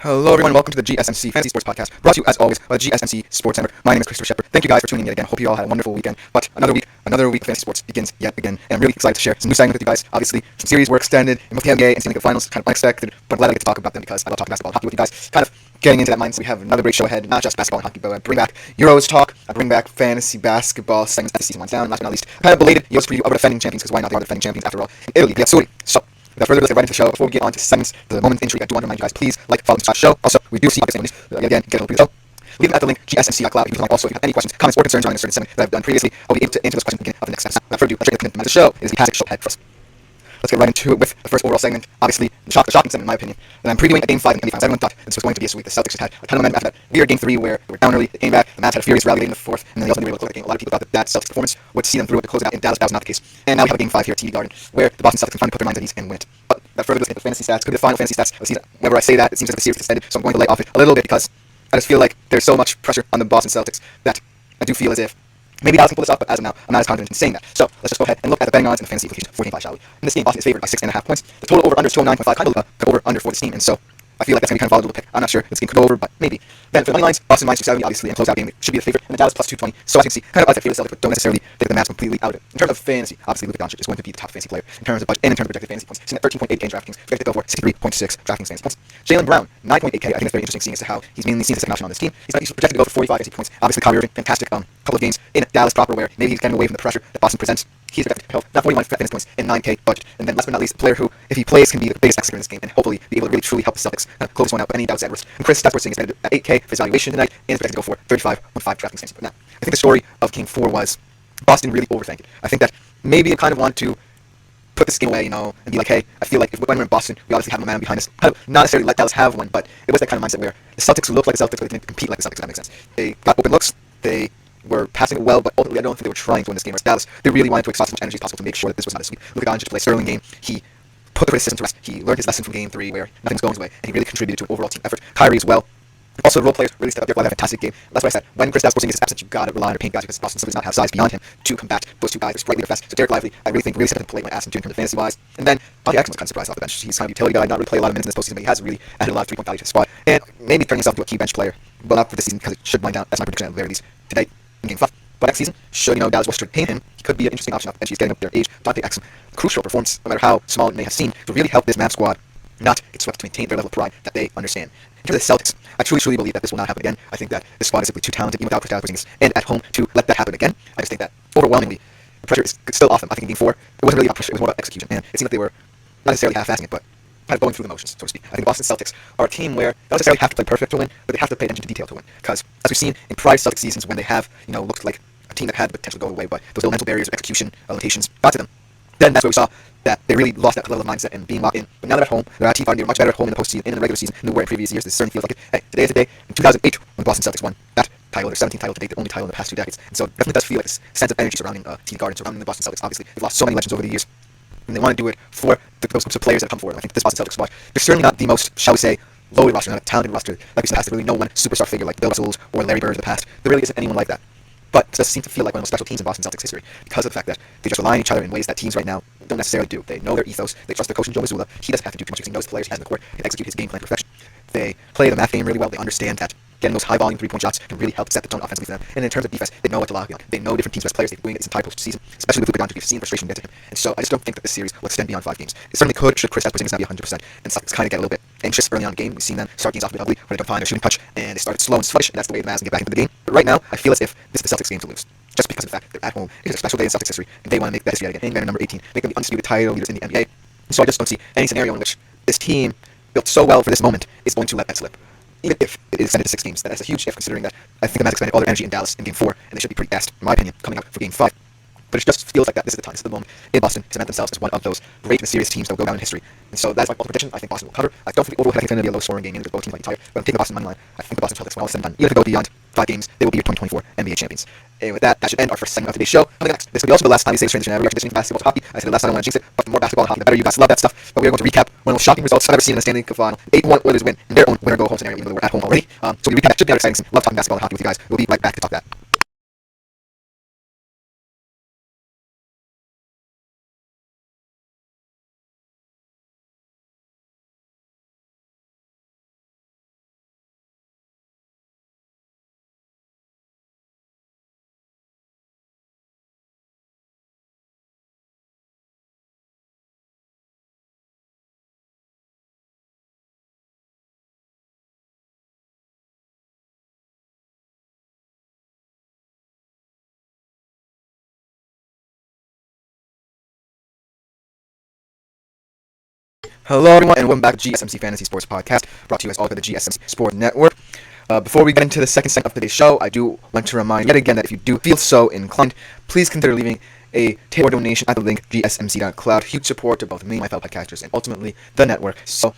Hello, everyone. Welcome to the GSMC Fantasy Sports Podcast, brought to you, as always, by the GSMC Sports Center. My name is Christopher Shepard. Thank you guys for tuning in again. Hope you all had a wonderful weekend. But another week of fantasy sports begins yet again, and I'm really excited to share some new segments with you guys. Obviously, some series were extended, and with the NBA and Stanley Cup Finals, kind of unexpected, but I'm glad I get to talk about them because I love talking basketball and hockey with you guys. Kind of getting into that mindset. We have another great show ahead, not just basketball and hockey, but I bring back Euros talk. I bring back fantasy basketball segments as the season winds down. And last but not least, kind of belated Euros preview of our defending champions, because why not? They are the defending champions after all in Italy. So, without further ado, let's get right into the show. Before we get on to segments, the moment intrigue, I do want to remind you guys, please like, follow, subscribe to the show. Also, we do see obviously again, get a little bit of the show. Leave them at the link gsmc.cloud. You can also, if you have any questions, comments, or concerns regarding a certain segment that I've done previously, I'll be able to answer those questions at the beginning of the next episode. Without further ado, let's get into the show. It is the fantastic show ahead for us. Let's get right into it with the first overall segment. Obviously, the shocking segment, in my opinion. And I'm previewing a Game 5 in the NBA Finals. Everyone thought this was going to be a sweep. The Celtics just had a ton of momentum after that weird Game 3 where they were down early, they came back, the Mavs had a furious rally late in the fourth, and then they also were able to close that game. A lot of people thought that Celtics performance would see them through it to close it out. In Dallas, that was not the case. And now we have a Game 5 here at TD Garden, where the Boston Celtics can finally put their minds at ease and win it. But without further ado, let's get the fantasy stats. Could be the final fantasy stats of the season. Whenever I say that, it seems like the series is extended, so I'm going to lay off it a little bit because I just feel like there's so much pressure on the Boston Celtics that I do feel as if maybe Dallas can pull this off, but as of now, I'm not as confident in saying that. So let's just go ahead and look at the betting odds and the fantasy implications for Game 5, shall we? In this game, Boston is favored by 6.5 points. The total over under is 209.5, kind of could over under for this team, and so I feel like that's going to be kind of a volatile pick. I'm not sure this game could go over, but maybe. Then for the money lines, Boston minus 270, obviously, and closeout game should be the favorite, and the Dallas plus 220. So as you can see, kind of like I feel the Celtics, but don't necessarily take the Mavs completely out of it. In terms of fantasy, obviously Luka Doncic is going to be the top fantasy player in terms of budget and in terms of projected fantasy points. Sitting at 13.8 game DraftKings, projected to go for 63.6 DraftKings fantasy points. Jaylen Brown, 9.8K. I think it's very interesting seeing as to how he's mainly seen as a second option on this team. He's projected to go for 45 fantasy points. Obviously, Kyrie Irving, fantastic couple of games in Dallas proper, where maybe he's getting away from the pressure that Boston presents. He's projected to help, not 41 fantasy points in 9K budget. And then last but not least, a player who, if he plays, can be the biggest X in this game and hopefully be able to really truly help the Celtics close this one out. But any doubts, Edwards. And Chris, that's what we're seeing is at 8K for his valuation tonight and is projected to go for 35.5 DraftKings fantasy. Now, I think the story of Game 4 was Boston really overthinking it. I think that maybe they kind of want to put this game away, and be like, hey, I feel like when we're in Boston, we obviously have a man behind us. Kind of not necessarily let Dallas have one, but it was that kind of mindset where the Celtics looked like the Celtics, but they didn't compete like the Celtics, if that makes sense. They got open looks, they were passing it well, but ultimately I don't think they were trying to win this game. Whereas Dallas, they really wanted to exhaust as much energy as possible to make sure that this was not a sweep. Luka Doncic played a sterling game. He put the criticism to rest. He learned his lesson from Game 3 where nothing was going his way, and he really contributed to an overall team effort. Kyrie as well. Also, the role players really stepped up their play. They had a fantastic game. That's why I said, when Chris Porzingis is absent, you've got to rely on your paint guys because Boston simply does not have size beyond him to combat those two guys. They're slightly fast. So Derek Lively, I really think, really stepped up the plate when asked him to in terms of fantasy-wise. And then Bobby Jackson was kind of surprised off the bench. He's kind of a utility guy, not really play a lot of minutes in this postseason, but he has really added a lot of three-point value to the squad. And maybe turning himself into a key bench player. Well, not for this season because it should wind down. That's my prediction at the very least today in Game 5. But next season, should Dallas West retain him, he could be an interesting option off the bench. He's getting up there age. Dante Exum, crucial performance, no matter how small it may have seemed, to really help this Mavs squad not get swept, to maintain their level of pride that they understand. In terms of the Celtics, I truly believe that this will not happen again. I think that this squad is simply too talented, even without Chris Porzingis, and at home to let that happen again. I just think that overwhelmingly, the pressure is still off them. I think in Game 4, it wasn't really about pressure, it was more about execution. And it seemed like they were not necessarily half-assing it, but kind of going through the motions, so to speak. I think the Boston Celtics are a team where they don't necessarily have to play perfect to win, but they have to pay attention to detail to win. Because as we've seen in prior Celtics seasons, when they have, looked like a team that had the potential to go away, but those little mental barriers or execution limitations got to them, then that's where we saw that they really lost that level of mindset and being locked in. But now they're at home, they're at T5, they were much better at home in the postseason and in the regular season than they were in previous years. This certainly feels like it. Hey, today is the day. In 2008, when the Boston Celtics won that title, their 17th title to date, the only title in the past 2 decades. And so it definitely does feel like this sense of energy surrounding TD Garden, surrounding the Boston Celtics. Obviously, they've lost so many legends over the years, and they want to do it for those groups of players that come forward. I think this Boston Celtics squad, they're certainly not the most, shall we say, loaded roster, not a talented roster like we said in the past. There's really no one superstar figure like Bill Russell or Larry Bird in the past. There really isn't anyone like that. But it does seem to feel like one of the most special teams in Boston Celtics history because of the fact that they just rely on each other in ways that teams right now don't necessarily do. They know their ethos. They trust their coach, Joe Mazzulla. He doesn't have to do too much because he knows the players he has in the court and execute his game plan to perfection. They play the math game really well. They understand that getting those high-volume three-point shots can really help set the tone offensively for them. And in terms of defense, they know what to lock in. They know different teams' best players. They've been doing it this entire postseason, especially with Luka Doncic. We've seen frustration get to him. And so I just don't think that this series will extend beyond 5 games. It certainly could, should Chris Porzingis not be 100%. And Celtics kind of get a little bit anxious early on in the game. We've seen them start games off a bit ugly when they don't find their shooting touch, and they started slow and sluggish, and that's the way the Mavs can get back into the game. But right now, I feel as if this is the Celtics' game to lose. Just because of the fact that they're at home, it is a special day in Celtics history, and they want to make that history again. Hangman number 18, make them the undisputed title leaders in the NBA. So I just don't see any scenario in which this team, built so well for this moment, is going to let that slip. Even if it is extended to 6 games, that is a huge if, considering that I think the Mavs expended all their energy in Dallas in Game 4, and they should be pretty gassed, in my opinion, coming up for Game 5. But it just feels like that this is the time, this is the moment in Boston to cement themselves as one of those great and serious teams that will go down in history. And so that's my ultimate prediction. I think Boston will cover. I don't think the overall I think it's going to be a low-scoring game, because both teams might be tired. But I'm taking the Boston money line. I think the Boston Celtics, when all is said and done, even if they go beyond 5 games, they will be your 2024 NBA champions. And with that should end our first segment of today's show. Next, this will be also the last time we say this transition ever. We are transitioning basketball to hockey. I said the last time I don't want to jinx it, but the more basketball and hockey, the better. You guys love that stuff. But we are going to recap one of the most shocking results I've ever seen in the Stanley Cup final. 8-1 Oilers win in their own winner-go-home scenario, even though we're at home already. So we recap that. Should be exciting. Love talking basketball and hockey with you guys. We'll be right back to talk that. Hello, everyone, and welcome back to GSMC Fantasy Sports Podcast, brought to you as always by the GSMC Sports Network. Before we get into the second segment of today's show, I do want to remind you yet again that if you do feel so inclined, please consider leaving a tip or donation at the link gsmc.cloud. Huge support to both me and my fellow podcasters, and ultimately the network. So,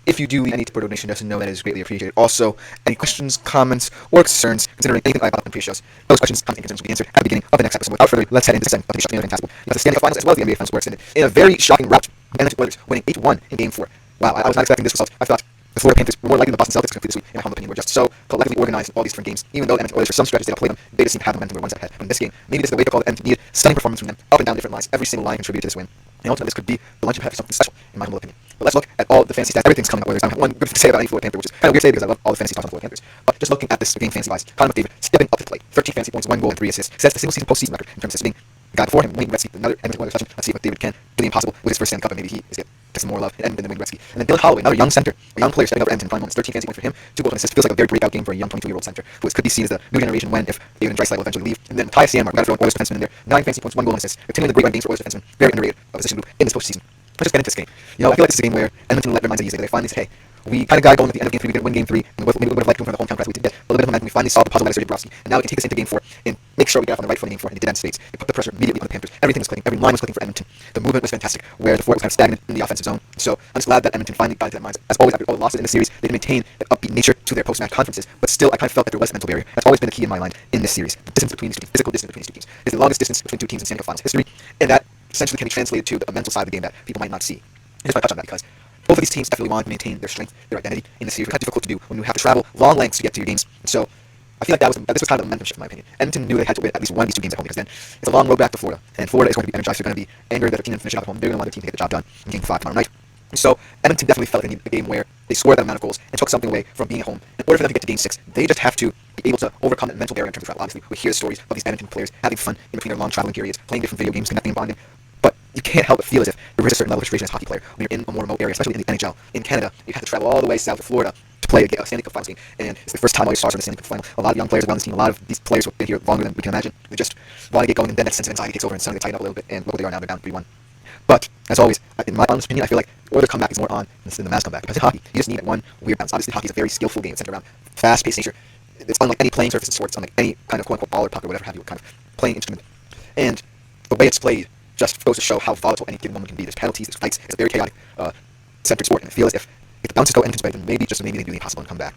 if you do leave any tip or donation, just know that it is greatly appreciated. Also, any questions, comments, or concerns considering anything I brought up in pre-shows, those questions, comments, and concerns will be answered at the beginning of the next episode. Without further ado, let's head into the segment of the show. Fantastic. The Stanley Cup Finals as well as the NBA Finals were extended in a very shocking rout. The Oilers winning 8-1 in Game 4. Wow, I was not expecting this result. I thought the Florida Panthers were more likely than the Boston Celtics to complete this week. In my humble opinion, were just so collectively organized in all these different games. Even though the Edmonton Oilers for some stretches did not play them, they just seemed to have the momentum. They were one step ahead. But in this game, maybe this is the wake-up call that Edmonton needed. Stunning performance from them, up and down different lines. Every single line contributed to this win. And ultimately, this could be the launching pad for something special, in my humble opinion. But let's look at all the fantasy stats. Everything's coming up Oilers. I don't have one good thing to say about any Florida Panther, which is kind of weird to say because I love all the fantasy stats on the Florida Panthers. But just looking at this game fantasy-wise, Connor McDavid stepping up to the plate. 13 fantasy points, 1 goal, and 3 assists. Sets the single-season postseason record in terms of assists. The guy before him, Wayne Gretzky, another Edmonton Oilers legend. Let's see what David can do the impossible with his first Stanley Cup, and maybe he is getting some more love in Edmonton than Wayne Gretzky. And then Dylan Holloway, another young center, a young player stepping up for Edmonton in prime moments. 13 fantasy points for him, 2 goals and assists. Feels like a very breakout game for a young 22-year-old center who could be seen as the new generation when if David and Draisaitl eventually leave. And then Matthias Janmark, got to throw an Oilers defenseman in there. 9 fantasy points, 1 goal and assists. Continuing the great run games for Oilers defensemen. Very underrated position group in this postseason. Let's just get into this game. You know, I feel like this is a game where Edmonton let their minds ease. They finally said, hey, we kind of got going at the end of Game 3. We didn't win Game 3, and maybe a little bit of light from the hometown press. We did get a little bit of momentum. We finally solved the puzzle by Sergei Bobrovsky, and now we can take this into Game 4 and make sure we get off on the right foot in Game 4. And they did that in spades. They put the pressure immediately on the Panthers. Everything was clicking. Every line was clicking for Edmonton. The movement was fantastic, where the Florida was kind of stagnant in the offensive zone. So I'm just glad that Edmonton finally got into their minds. As always, after all the losses in the series, they did maintain that upbeat nature to their post-match conferences. But still, I kind of felt that there was a mental barrier. That's always been the key in my mind in this series. The distance between these two teams, physical distance between these two teams, is the longest distance between two teams in Stanley Cup Finals history, and that essentially can be translated to the mental side of the game that people might not see. I just want to touch on that because both of these teams definitely want to maintain their strength, their identity in the series. It's kind of difficult to do when you have to travel long lengths to get to your games. And so I feel like this was kind of a momentum shift in my opinion. Edmonton knew they had to win at least one of these two games at home because then it's a long road back to Florida. And Florida is going to be energized. They're going to be angered that their team didn't finish it out at home. They're going to want their team to get the job done in Game 5 tomorrow night. And so Edmonton definitely felt like they needed a game where they scored that amount of goals and took something away from being at home. In order for them to get to Game 6, they just have to be able to overcome that mental barrier in terms of travel. Obviously, we hear the stories of these Edmonton players having fun in between their long traveling periods, playing different video games, connecting and bonding. But you can't help but feel as if there is a certain level of frustration as a hockey player when you're in a more remote area, especially in the NHL. In Canada, you have to travel all the way south to Florida to play a Stanley Cup Finals game, and it's the first time all your stars are in the Stanley Cup Final. A lot of young players around this team, a lot of these players who have been here longer than we can imagine. They just want to get going, and then that sense of anxiety takes over, and suddenly they tighten up a little bit, and look where they are now, they're down 3-1. But, as always, in my honest opinion, I feel like the Oilers' comeback is more on than the Mavs' comeback. Because in hockey, you just need that one weird bounce. Obviously, hockey is a very skillful game. It's centered around fast-paced nature. It's unlike any playing surface in sports, unlike any kind of quote-unquote ball or puck or whatever have you, kind of playing instrument. And the way it's played just goes to show how volatile any given moment can be. There's penalties, there's fights. It's a very chaotic, centered sport. And I feel as if the bounces go Edmonton's way, then maybe, just maybe, they do the impossible and come back.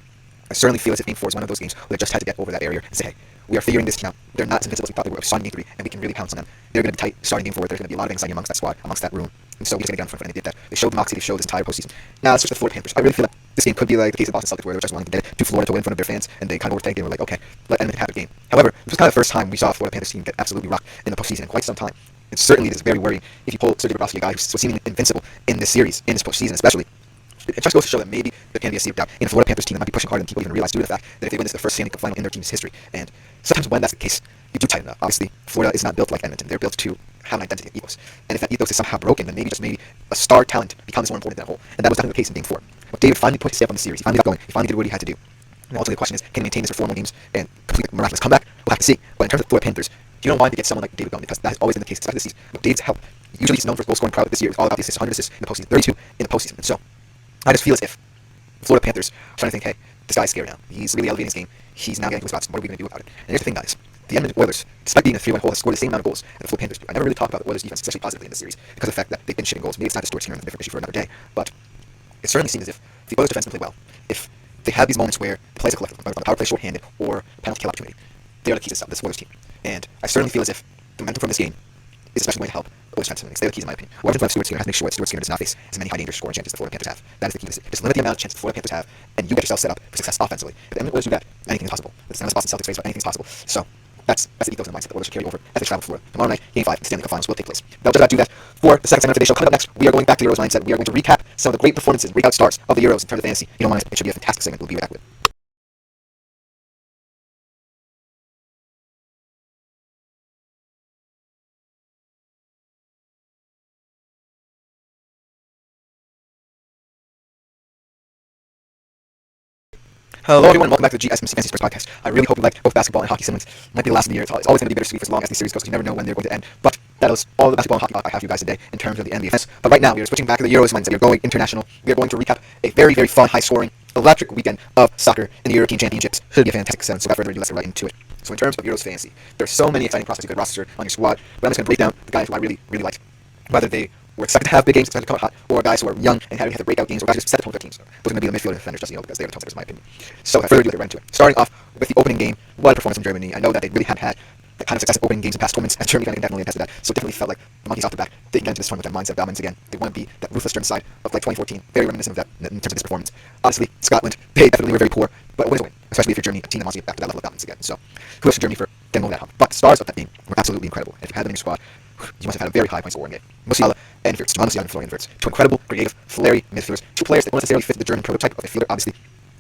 I certainly feel as if Game 4 is one of those games where they just had to get over that barrier and say, hey, we are figuring this team out. They're not as invincible as we thought they were starting Game 3, and we can really pounce on them. They're going to be tight starting Game 4. There's going to be a lot of anxiety amongst that squad, amongst that room. And so we just got to get on front, and they did that. They showed the moxie, they showed this entire postseason. Now let's switch to the Florida Panthers. I really feel like this game could be like the case of Boston Celtics, where they were just wanting to get it to Florida to win in front of their fans, and they kind of overtanked it and were like, okay, let Edmonton have a game. However, this was kind of the first time we saw a Florida Panthers team get absolutely rocked in the postseason in quite some time. And certainly it is very worrying if you pull Sergei Bobrovsky, a guy who's seemingly invincible in this series, in this postseason especially. It just goes to show that maybe there can be a seed of doubt in a Florida Panthers team that might be pushing harder than people even realize due to the fact that if they win this, the first Stanley Cup final in their team's history. And sometimes when that's the case, you do tighten up. Obviously, Florida is not built like Edmonton. They're built to have an identity of ethos. And if that ethos is somehow broken, then maybe a star talent becomes more important than a whole. And that was definitely the case in Game 4. But David finally put his step on the series. He finally got going. He finally did what he had to do. And ultimately the question is, can he maintain this for 4 more games and complete a miraculous comeback? We'll have to see. But in terms of the Florida Panthers, you don't want to get someone like David going because that has always been the case, especially this season. But David's help. Usually he's known for his goal scoring prowess. This year it's all about the assists, 100 assists in the postseason, 32 in the postseason. And so I just feel as if Florida Panthers are trying to think, hey, this guy's scary now. He's really elevating his game. He's now getting to his spots. What are we going to do about it? And here's the thing, guys. The Edmonton Oilers, despite being a 3-1 hole, have scored the same amount of goals as the Florida Panthers do. I never really talk about the Oilers' defense, especially positively in this series, because of the fact that they've been shitting goals. Maybe it's not distorting here, and a different issue for another day. But it certainly seems as if the Oilers' defense can play well. If they have these moments where the plays are collective, whether the power play shorthanded or penalty kill opportunity, they are the keys to this Oilers team. And I certainly feel as if the momentum from this game is especially going to help the Oilers defense. They're the keys in my opinion. Whoever's going to have Stuart Skinner has to make sure that Stuart Skinner does not face as many high danger scoring chances the Florida Panthers have. That is the key to this. Just limit the amount of chances the Florida Panthers have, and you get yourself set up for success offensively. If the Edmonton Oilers do that, anything is possible. It's not as Boston Celtics face, but anything is possible. So that's the ethos and mindset the Oilers should carry over as they travel to Florida. Tomorrow night, Game 5, the Stanley Cup Finals will take place. Now, just about to do that for the second segment of today's show. Coming up next, we are going back to the Euros mindset. We are going to recap some of the great performances, breakout stars of the Euros in terms of fantasy. You don't want to miss it. It should be a fantastic segment. We'll be right back with it. Hello everyone, and welcome back to the GSMC Fantasy Sports Podcast. I really hope you liked both basketball and hockey segments. It might be the last of the year. It's always going to be bittersweet for as long as the series goes, because you never know when they're going to end. But that is all the basketball and hockey talk I have for you guys today in terms of the NBA finals. But right now, we are switching back to the Euros mindset. We are going international. We are going to recap a very, very fun, high-scoring, electric weekend of soccer in the European Championships. Should be a fantastic session. So without further ado, let's get right into it. So in terms of Euros fantasy, there's so many exciting prospects you could roster on your squad, but I'm just going to break down the guys who I really, really liked. Whether they were expected to have big games, expected to come out hot, or guys who are young and had the breakout games, or guys who just set the tone with their teams. Those are going to be the midfield and defenders, just because they are the top in my opinion. So without further ado, let's get right into it. Starting off with the opening game, what a performance from Germany. I know that they really hadn't had the kind of success in opening games in past tournaments, and Germany can definitely attest to that. So it definitely felt like the monkeys off the back. They can get into this tournament with that mindset of dominance again. They want to be that ruthless German side of like 2014. Very reminiscent of that in terms of this performance. Honestly, Scotland, they definitely were very poor, but a win is a win, especially if you're Germany, a team that wants to get back to that level of dominance again. So kudos to Germany for getting over that hump. But the stars of that game were absolutely incredible. And if you had them in your squad, you must have had a very high point scoring game. Musiala and Wirtz, Musiala and Florian Wirtz, two incredible, creative, flary midfielders. Two players that don't necessarily fit the German prototype of midfielder, obviously.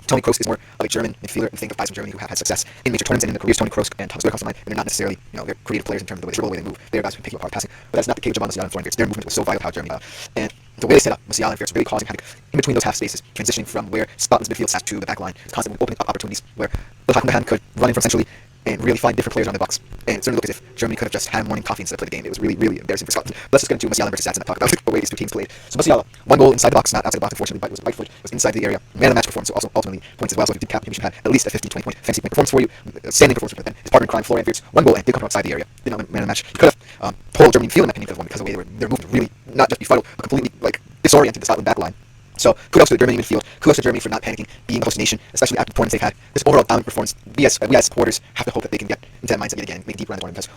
Toni Kroos is more of a German midfielder. We think of guys from Germany who have had success in major tournaments and in their careers. Toni Kroos and Thomas Müller comes to mind, and they're not necessarily, they're creative players in terms of the way they dribble, the way they move. They're guys who can pick you apart passing, but that's not the case of Musiala and Florian Wirtz. Their movement was so vital to how Germany and the way they set up Musiala and Wirtz really causing havoc in between those half spaces, transitioning from where Scotland's midfield sat to the back line, constantly opening up opportunities where Luka could run in from centrally and really find different players on the box. And it certainly looked as if Germany could have just had morning coffee instead of play the game. It was really, really embarrassing for Scotland. Let's just get into Musiala versus stats and talk about the way these two teams played. So Musiala, one goal inside the box, not outside the box unfortunately, but it was right foot, was inside the area. Man of the match performance, so also ultimately points as well. So if you did cap him, you should have at least a 15-20 point fantasy point performance for you. Standing performance, but then his partner in crime, Florian Wirtz, one goal and did come from outside the area. Did not win man of the match. He could have pulled Germany field in that opinion could have won because of the way their movement really not just befuddled, but completely disoriented the Scotland back line. So kudos to the Germany midfield. Kudos to Germany for not panicking, being a host nation, especially after the performance they've had. This overall dominant performance, we as supporters have to hope that they can get into that mindset yet again, make a deep run in the tournament. Because